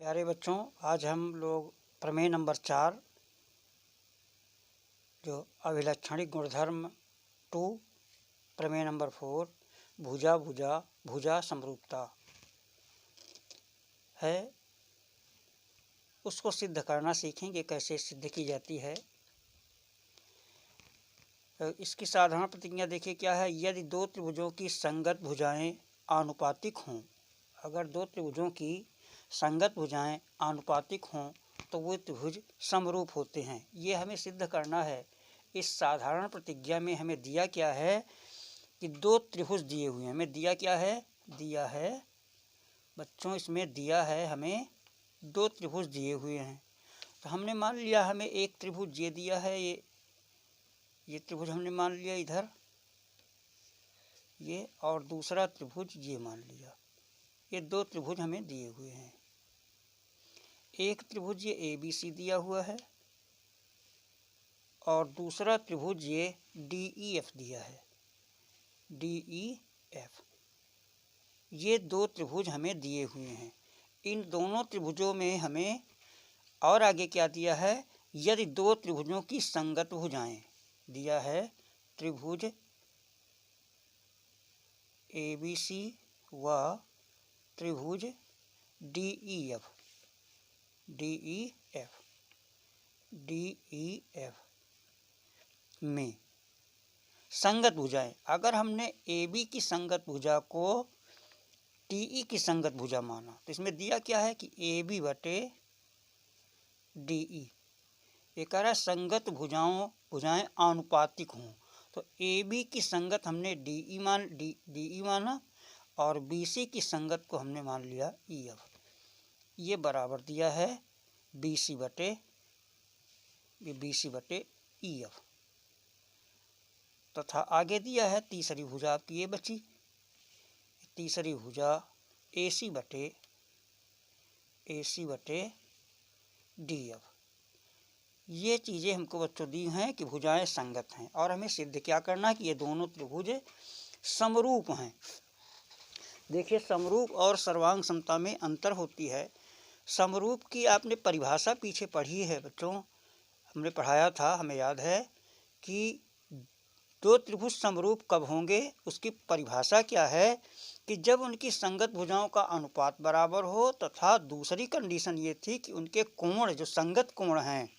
प्यारे बच्चों, आज हम लोग प्रमेय नंबर 4 जो अभिलक्षणिक गुणधर्म 2 प्रमेय नंबर 4 भुजा भुजा भुजा समरूपता है, उसको सिद्ध करना सीखेंगे। कैसे सिद्ध की जाती है। इसकी साधारण प्रतिज्ञा देखिए क्या है। यदि दो त्रिभुजों की संगत भुजाएं आनुपातिक हों, अगर दो त्रिभुजों की संगत भुजाएं आनुपातिक हों तो वो त्रिभुज समरूप होते हैं। ये हमें सिद्ध करना है। इस साधारण प्रतिज्ञा में हमें दिया क्या है कि दो त्रिभुज दिए हुए हैं। हमें दिया क्या है, दिया है बच्चों, इसमें दिया है हमें दो त्रिभुज दिए हुए हैं। तो हमने मान लिया हमें एक त्रिभुज ये दिया है, ये त्रिभुज हमने मान लिया इधर ये, और दूसरा त्रिभुज ये मान लिया। ये दो त्रिभुज हमें दिए हुए हैं। एक त्रिभुज ये ABC दिया हुआ है और दूसरा त्रिभुज ये DEF दिया है, DEF। ये दो त्रिभुज हमें दिए हुए हैं। इन दोनों त्रिभुजों में हमें और आगे क्या दिया है, यदि दो त्रिभुजों की संगत भुजाएं दिया है, त्रिभुज ABC व त्रिभुज DEF में संगत भुजाएं, अगर हमने AB की संगत भुजा को DE की संगत भुजा माना तो इसमें दिया क्या है कि AB बटे DE। ये कह रहा है संगत भुजाएं आनुपातिक हों, तो AB की संगत हमने DE माना और BC की संगत को हमने मान लिया EF। ये बराबर दिया है BC बटे EF। तथा आगे दिया है तीसरी भुजा आपकी ये बची, तीसरी भुजा AC बटे DF। ये चीज़ें हमको बच्चों दी हैं कि भुजाएं संगत हैं और हमें सिद्ध क्या करना है कि ये दोनों त्रिभुज समरूप हैं। देखिए, समरूप और सर्वांग समता में अंतर होती है। समरूप की आपने परिभाषा पीछे पढ़ी है बच्चों, हमने पढ़ाया था, हमें याद है कि दो त्रिभुज समरूप कब होंगे। उसकी परिभाषा क्या है कि जब उनकी संगत भुजाओं का अनुपात बराबर हो, तथा दूसरी कंडीशन ये थी कि उनके कोण जो संगत कोण हैं,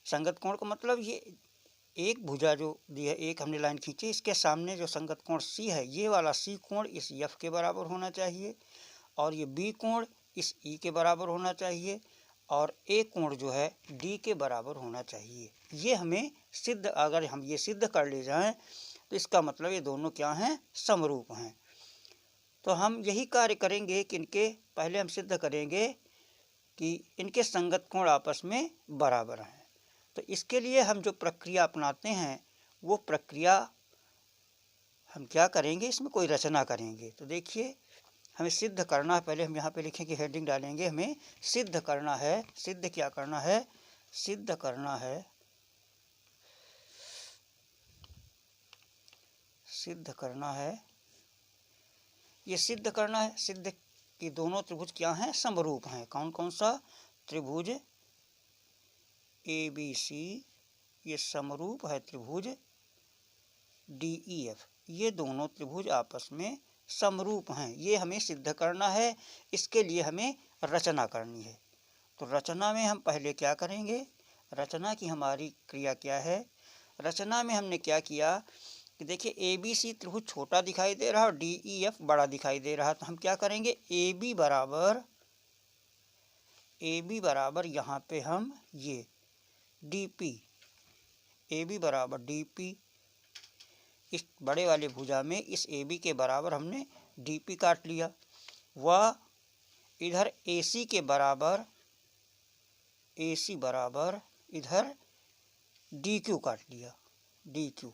संगत कोण का मतलब ये एक भुजा जो दी है, एक हमने लाइन खींची, इसके सामने जो संगत कोण C है, ये वाला C कोण इस F के बराबर होना चाहिए और ये B कोण इस E के बराबर होना चाहिए और A कोण जो है D के बराबर होना चाहिए। ये हमें सिद्ध, अगर हम ये सिद्ध कर ले जाएं तो इसका मतलब ये दोनों क्या हैं, समरूप हैं। तो हम यही कार्य करेंगे कि इनके पहले हम सिद्ध करेंगे कि इनके संगत कोण आपस में बराबर हैं। तो इसके लिए हम जो प्रक्रिया अपनाते हैं वो प्रक्रिया हम क्या करेंगे, इसमें कोई रचना करेंगे। तो देखिए, हमें सिद्ध करना है। पहले हम यहाँ पे लिखेंगे, हेडिंग डालेंगे, हमें सिद्ध करना है। सिद्ध क्या करना है, सिद्ध करना है, सिद्ध करना है, ये सिद्ध करना है सिद्ध कि दोनों त्रिभुज क्या हैं, समरूप हैं। कौन कौन सा, त्रिभुज ABC ये समरूप है त्रिभुज DEF, ये दोनों त्रिभुज आपस में समरूप हैं। ये हमें सिद्ध करना है। इसके लिए हमें रचना करनी है। तो रचना में हम पहले क्या करेंगे, रचना की हमारी क्रिया क्या है। रचना में हमने क्या किया कि देखिए, ABC त्रिभुज छोटा दिखाई दे रहा है और DEF बड़ा दिखाई दे रहा है। तो हम क्या करेंगे, AB बराबर यहाँ पे हम ये DP, AB बराबर DP, इस बड़े वाले भुजा में इस AB के बराबर हमने DP काट लिया। व इधर AC के बराबर, AC बराबर इधर DQ काट लिया, DQ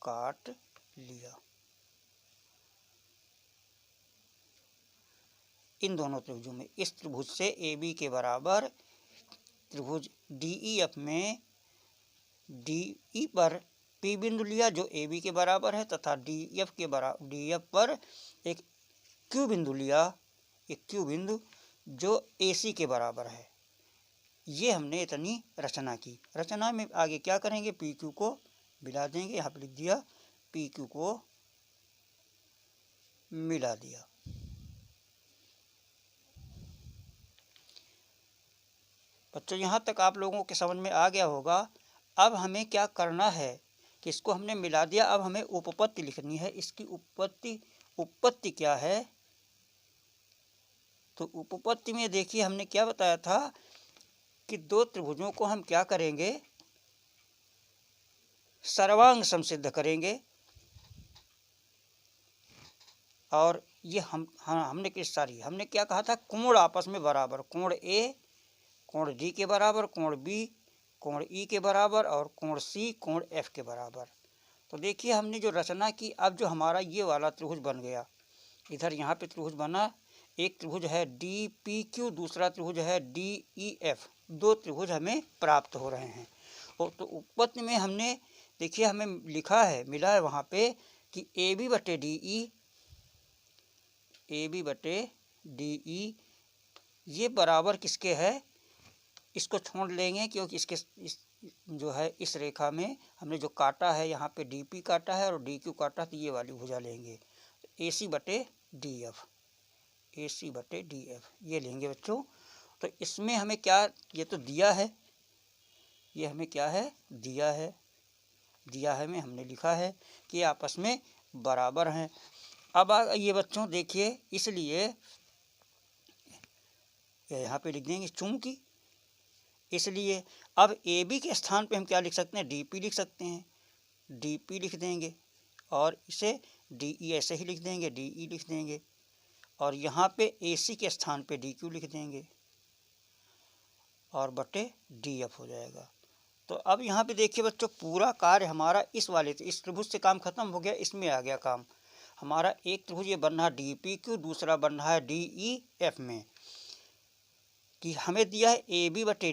काट लिया। इन दोनों त्रिभुजों में इस त्रिभुज से AB के बराबर त्रिभुज DEF में DE पर P बिंदु लिया जो AB के बराबर है, तथा DF पर एक क्यू बिंदु लिया, एक क्यू बिंदु जो AC के बराबर है। ये हमने इतनी रचना की। रचना में आगे क्या करेंगे, PQ को मिला देंगे। यहाँ पर लिख दिया PQ को मिला दिया। बच्चों यहाँ तक आप लोगों के समझ में आ गया होगा। अब हमें क्या करना है कि इसको हमने मिला दिया, अब हमें उपपत्ति लिखनी है। इसकी उपपत्ति क्या है, तो उपपत्ति में देखिए हमने क्या बताया था कि दो त्रिभुजों को हम क्या करेंगे, सर्वांग समसिद्ध करेंगे। और ये हमने हमने क्या कहा था, कोण आपस में बराबर, कोण A कोण D के बराबर, कोण B कोण E के बराबर और कोण C कोण F के बराबर। तो देखिए हमने जो रचना की, अब जो हमारा ये वाला त्रिभुज बन गया, इधर यहाँ पे त्रिभुज बना। एक त्रिभुज है DPQ, दूसरा त्रिभुज है DEF। दो त्रिभुज हमें प्राप्त हो रहे हैं। तो उपपत्ति में हमने देखिए हमें लिखा है, मिला है वहाँ पे कि AB बटे DE ये बराबर किसके है, इसको छोड़ लेंगे क्योंकि इसके जो है इस रेखा में हमने जो काटा है, यहाँ पे DP काटा है और DQ काटा, तो ये वाली भुजा लेंगे। AC बटे DF ये लेंगे बच्चों। तो इसमें हमें क्या, ये तो दिया है, ये हमें क्या है, दिया है में हमने लिखा है कि आपस में बराबर हैं। अब ये बच्चों देखिए, इसलिए यहाँ पे लिख देंगे चूंकि, इसलिए अब AB के स्थान पे हम क्या लिख सकते हैं, DP लिख सकते हैं, DP लिख देंगे। और इसे DE ऐसे ही लिख देंगे, DE लिख देंगे। और यहाँ पे AC के स्थान पे DQ लिख देंगे और बटे DF हो जाएगा। तो अब यहाँ पे देखिए बच्चों, पूरा कार्य हमारा इस वाले से, इस त्रिभुज से काम खत्म हो गया, इसमें आ गया काम हमारा। एक त्रिभुज ये बन रहा DPQ, दूसरा बन रहा है DEF में, कि हमें दिया है AB बटे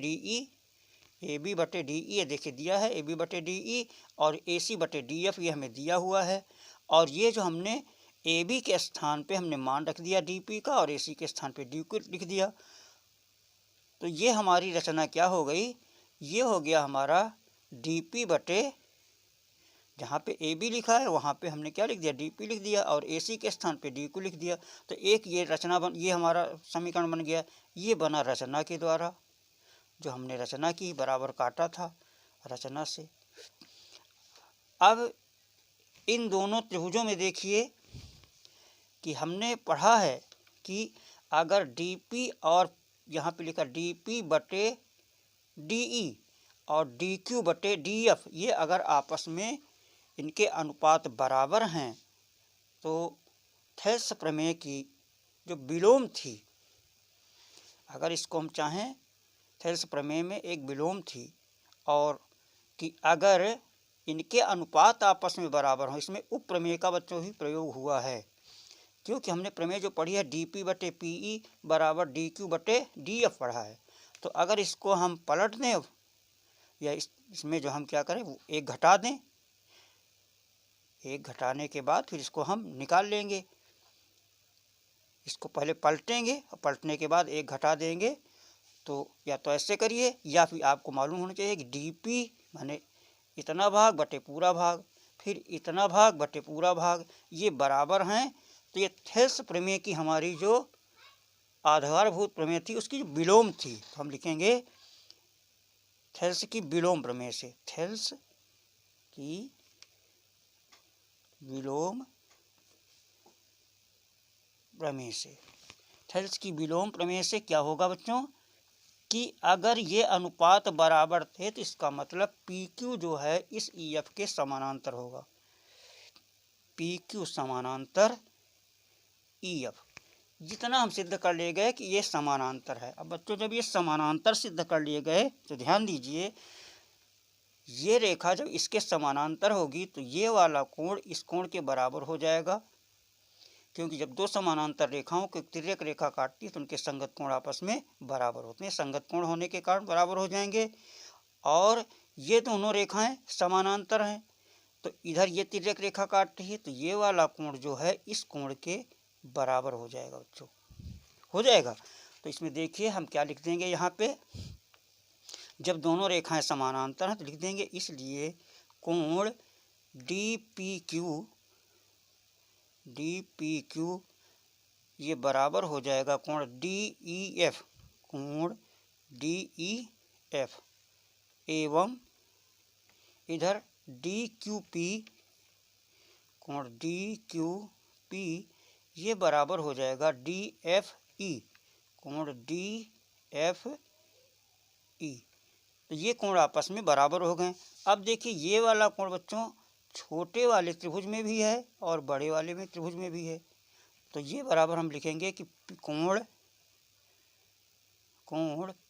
DE, ये देखिए दिया है AB बटे DE और AC बटे DF, ये हमें दिया हुआ है। और ये जो हमने AB के स्थान पे हमने मान रख दिया DP का और AC के स्थान पे DQ लिख दिया। तो ये हमारी रचना क्या हो गई, ये हो गया हमारा DP बटे, जहाँ पे AB लिखा है वहाँ पे हमने क्या लिख दिया, DP लिख दिया और AC के स्थान पे DQ लिख दिया। तो एक ये रचना ये हमारा समीकरण बन गया। ये बना रचना के द्वारा, जो हमने रचना की, बराबर काटा था रचना से। अब इन दोनों त्रिभुजों में देखिए कि हमने पढ़ा है कि अगर DP और यहाँ पे लिखा DP बटे DE और DQ बटे DF, ये अगर आपस में इनके अनुपात बराबर हैं, तो थेल्स प्रमेय की जो विलोम थी, अगर इसको हम चाहें, थेल्स प्रमेय में एक विलोम थी, और कि अगर इनके अनुपात आपस में बराबर हों, इसमें उप प्रमेय का बच्चों ही प्रयोग हुआ है। क्योंकि हमने प्रमेय जो पढ़ी है DP बटे PE बराबर DQ बटे DF पढ़ा है। तो अगर इसको हम पलट दें या इसमें जो हम क्या करें, वो एक घटा दें, एक घटाने के बाद फिर इसको हम निकाल लेंगे। इसको पहले पलटेंगे और पलटने के बाद एक घटा देंगे। तो या तो ऐसे करिए, या फिर आपको मालूम होना चाहिए कि DP माने इतना भाग बटे पूरा भाग, फिर इतना भाग बटे पूरा भाग, ये बराबर हैं। तो ये थेल्स प्रमेय की हमारी जो आधारभूत प्रमेय थी, उसकी जो विलोम थी, तो हम लिखेंगे थेल्स की विलोम प्रमेय से, थेल्स की विलोम प्रमेय से। थेल्स की विलोम प्रमेय से क्या होगा बच्चों, कि अगर ये अनुपात बराबर थे तो इसका मतलब PQ जो है इस EF के समानांतर होगा, PQ समानांतर EF। जितना हम सिद्ध कर लिए गए कि ये समानांतर है। अब बच्चों जब ये समानांतर सिद्ध कर लिए गए तो ध्यान दीजिए, ये रेखा जब इसके समानांतर होगी तो ये वाला कोण इस कोण के बराबर हो जाएगा, क्योंकि जब दो समानांतर रेखाओं को तिर्यक रेखा काटती है तो उनके संगत कोण आपस में बराबर होते हैं। संगत कोण होने के कारण बराबर हो जाएंगे। और ये दोनों रेखाएं समानांतर हैं, तो इधर ये तिर्यक रेखा काट रही है, तो ये वाला कोण जो है इस कोण के बराबर हो जाएगा बच्चों, हो जाएगा। तो इसमें देखिए हम क्या लिख देंगे यहाँ पे, जब दोनों रेखाएं समानांतर हैं तो लिख देंगे इसलिए कोण DPQ ये बराबर हो जाएगा कोण DEF, कोण DEF एवं इधर DQP, कोण DQP ये बराबर हो जाएगा DFE, कोण DFE। तो ये कोण आपस में बराबर हो गए। अब देखिए ये वाला कोण बच्चों छोटे वाले त्रिभुज में भी है और बड़े वाले में त्रिभुज में भी है। तो ये बराबर हम लिखेंगे कि कोण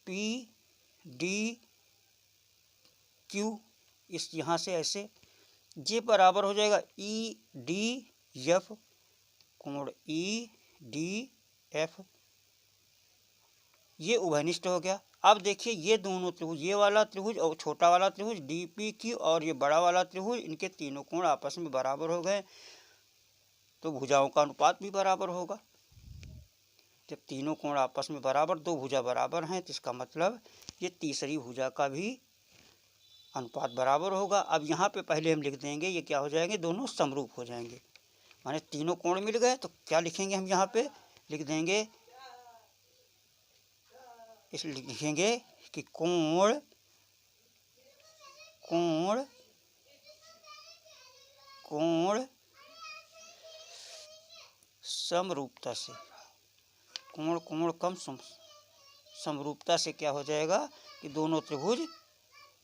PDQ, इस यहाँ से ऐसे ये बराबर हो जाएगा EDF, कोण EDF ये उभयनिष्ठ हो गया। अब देखिए ये दोनों त्रिभुज, ये वाला त्रिभुज और छोटा वाला त्रिभुज DPQ और ये बड़ा वाला त्रिभुज, इनके तीनों कोण आपस में बराबर हो गए, तो भुजाओं का अनुपात भी बराबर होगा। जब तीनों कोण आपस में बराबर, दो भुजा बराबर हैं, तो इसका मतलब ये तीसरी भुजा का भी अनुपात बराबर होगा। अब यहाँ पे पहले हम लिख देंगे, ये क्या हो जाएंगे, दोनों समरूप हो जाएंगे, माने तीनों कोण मिल गए। तो क्या लिखेंगे हम यहाँ पे, लिख देंगे, इसलिए लिखेंगे कि कोण समरूपता से, कोण कम समरूपता से क्या हो जाएगा कि दोनों त्रिभुज,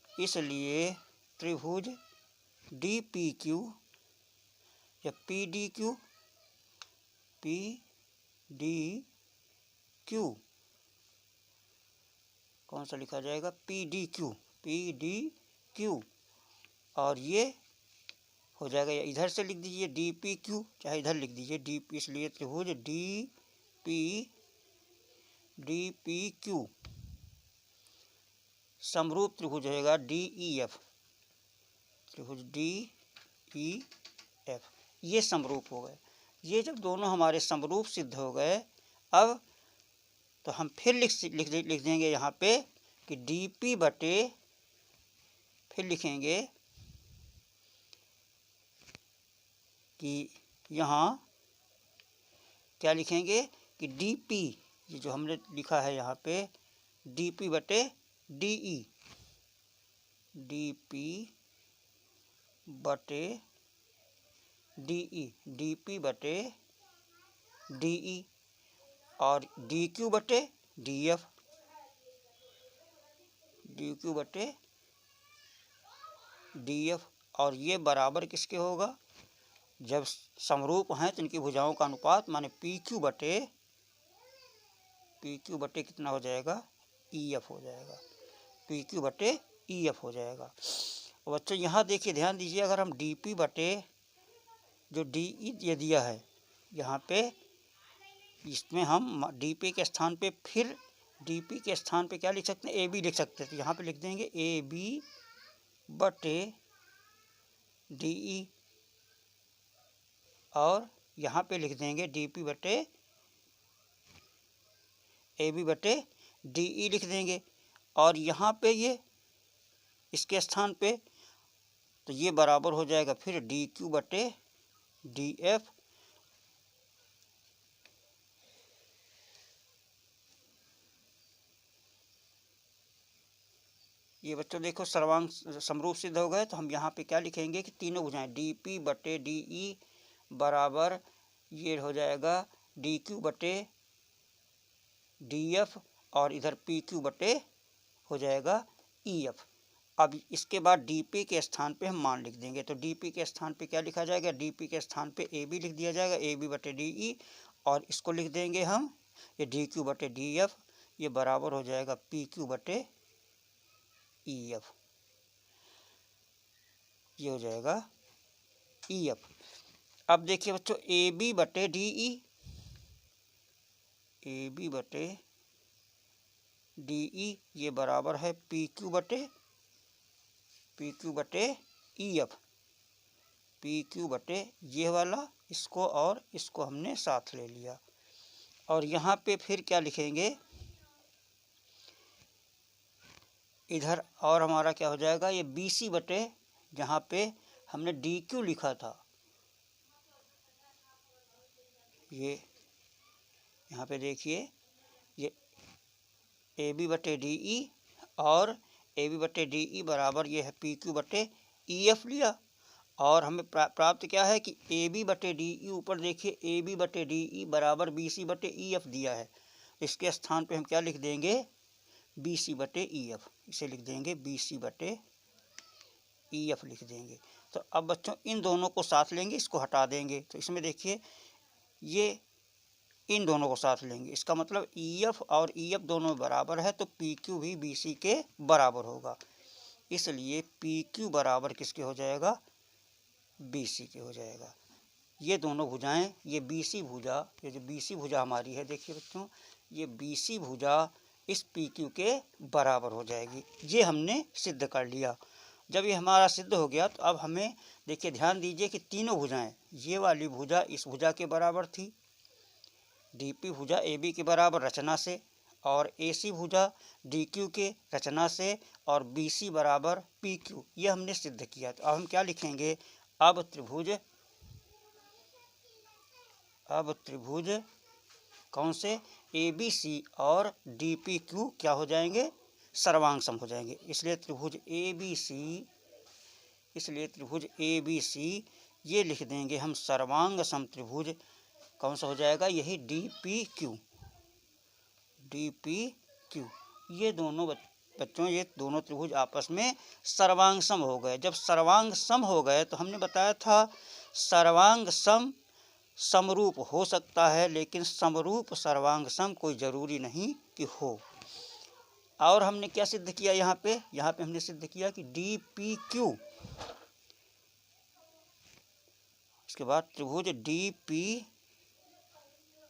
इसलिए त्रिभुज DPQ या PDQ कौन सा लिखा जाएगा, PDQ और ये हो जाएगा, या इधर से लिख दीजिए DPQ, चाहे इधर लिख दीजिए DP, इसलिए त्रिभुज DPQ समरूप त्रिभुज होगा DEF, त्रिभुज DEF ये समरूप हो गए। ये जब दोनों हमारे समरूप सिद्ध हो गए, अब तो हम फिर लिख देंगे यहाँ पे कि DP बटे, फिर लिखेंगे कि यहाँ क्या लिखेंगे कि DP, ये जो हमने लिखा है यहाँ पे DP बटे DE, DP बटे DE, DP बटे DE और DQ बटे DF, DQ बटे DF। और ये बराबर किसके होगा, जब समरूप हैं तो इनकी भुजाओं का अनुपात, माने PQ बटे कितना हो जाएगा, EF हो जाएगा, PQ बटे EF हो जाएगा। और बच्चों यहाँ देखिए ध्यान दीजिए, अगर हम DP बटे जो DE ये दिया है यहाँ पे, इसमें हम DP के स्थान पे, फिर DP के स्थान पे क्या लिख सकते हैं, AB लिख सकते हैं। तो यहाँ पे लिख देंगे AB बटे DE और यहाँ पे लिख देंगे DP बटे AB बटे DE लिख देंगे। और यहाँ पे ये इसके स्थान पे, तो ये बराबर हो जाएगा फिर DQ बटे DF। ये बच्चों देखो सर्वांग समरूप सिद्ध हो गए। तो हम यहाँ पे क्या लिखेंगे कि तीनों भुजाएं DP बटे DE बराबर ये हो जाएगा DQ बटे DF और इधर PQ बटे हो जाएगा EF। अब इसके बाद DP के स्थान पे हम मान लिख देंगे। तो DP के स्थान पे क्या लिखा जाएगा, DP के स्थान पे AB लिख दिया जाएगा, AB बटे DE और इसको लिख देंगे हम ये DQ बटे DF, ये बराबर हो जाएगा PQ बटे EF, ये हो जाएगा EF। अब देखिए बच्चों AB बटे DE, AB बटे DE ये बराबर है PQ बटे EF। पी क्यू बटे ये वाला, इसको और इसको हमने साथ ले लिया। और यहाँ पे फिर क्या लिखेंगे, इधर और हमारा क्या हो जाएगा, ये बी सी बटे जहाँ पे हमने डी क्यू लिखा था, ये यहाँ पे देखिए ये ए बी बटे डी ई, और ए बी बटे डी ई बराबर ये है पी क्यू बटे ई एफ लिया। और हमें प्राप्त क्या है कि ए बी बटे डी ई, ऊपर देखिए ए बी बटे डी ई बराबर बी सी बटे ई एफ दिया है। इसके स्थान पे हम क्या लिख देंगे, बी सी बटे ई एफ, इसे लिख देंगे बी सी बटे ई एफ लिख देंगे। तो अब बच्चों इन दोनों को साथ लेंगे, इसको हटा देंगे, तो इसमें देखिए ये इन दोनों को साथ लेंगे, इसका मतलब ई एफ और ई एफ दोनों बराबर है, तो पी क्यू भी बी सी के बराबर होगा। इसलिए पी क्यू बराबर किसके हो जाएगा, बी सी के हो जाएगा। ये दोनों भुजाएं, ये बी सी भुजा, ये जो बी सी भुजा हमारी है, देखिए बच्चों ये बी सी भुजा इस पी क्यू के बराबर हो जाएगी। ये हमने सिद्ध कर लिया। जब ये हमारा सिद्ध हो गया तो अब हमें देखिए ध्यान दीजिए कि तीनों भुजाएं, ये वाली भुजा इस भुजा के बराबर थी, डी पी भुजा ए बी के बराबर रचना से, और ए सी भुजा डी क्यू के रचना से, और बी सी बराबर पी क्यू, ये हमने सिद्ध किया। तो अब हम क्या लिखेंगे, अब त्रिभुज कौन से, ए बी सी और डी पी क्यू क्या हो जाएंगे, सर्वांग सम हो जाएंगे। इसलिए त्रिभुज ए बी सी ये लिख देंगे हम सर्वांग सम त्रिभुज, कौन सा हो जाएगा, यही डी पी क्यू। ये दोनों बच्चों ये दोनों त्रिभुज आपस में सर्वांग सम हो गए। जब सर्वांग सम हो गए तो हमने बताया था सर्वांग सम समरूप हो सकता है, लेकिन समरूप सर्वांग सम कोई ज़रूरी नहीं कि हो। और हमने क्या सिद्ध किया, यहाँ पे हमने सिद्ध किया कि डी पी क्यू, इसके बाद त्रिभुज डी पी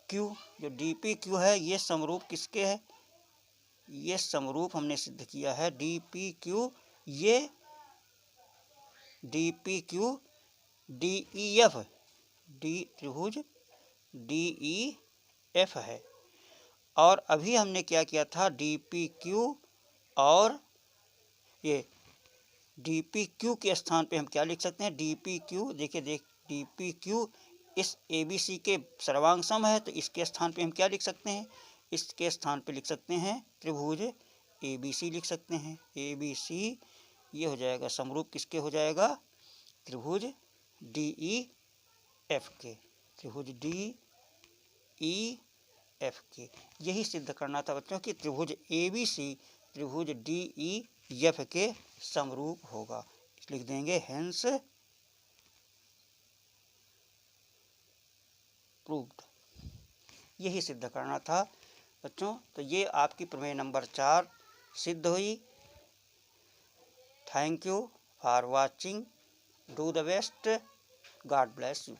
क्यू, जो डी पी क्यू है ये समरूप किसके है, ये समरूप हमने सिद्ध किया है डी पी क्यू, ये D P Q D E F, त्रिभुज डी ई एफ है। और अभी हमने क्या किया था, डी पी क्यू और ये डी पी क्यू के स्थान पे हम क्या लिख सकते हैं, डी पी क्यू, देखिए डी पी क्यू इस ए बी सी के सर्वांग सम है, तो इसके स्थान पे हम क्या लिख सकते हैं, इसके स्थान पे लिख सकते हैं त्रिभुज ए बी सी लिख सकते हैं। ए बी सी ये हो जाएगा समरूप किसके हो जाएगा, त्रिभुज डी ई एफ के, त्रिभुज डी ई एफ के। यही सिद्ध करना था बच्चों कि त्रिभुज ए बी सी त्रिभुज डी ई एफ के समरूप होगा। लिख देंगे हेंस प्रूव्ड। यही सिद्ध करना था बच्चों। तो ये आपकी प्रमेय नंबर 4 सिद्ध हुई। Thank you for watching. Do the best. God bless you.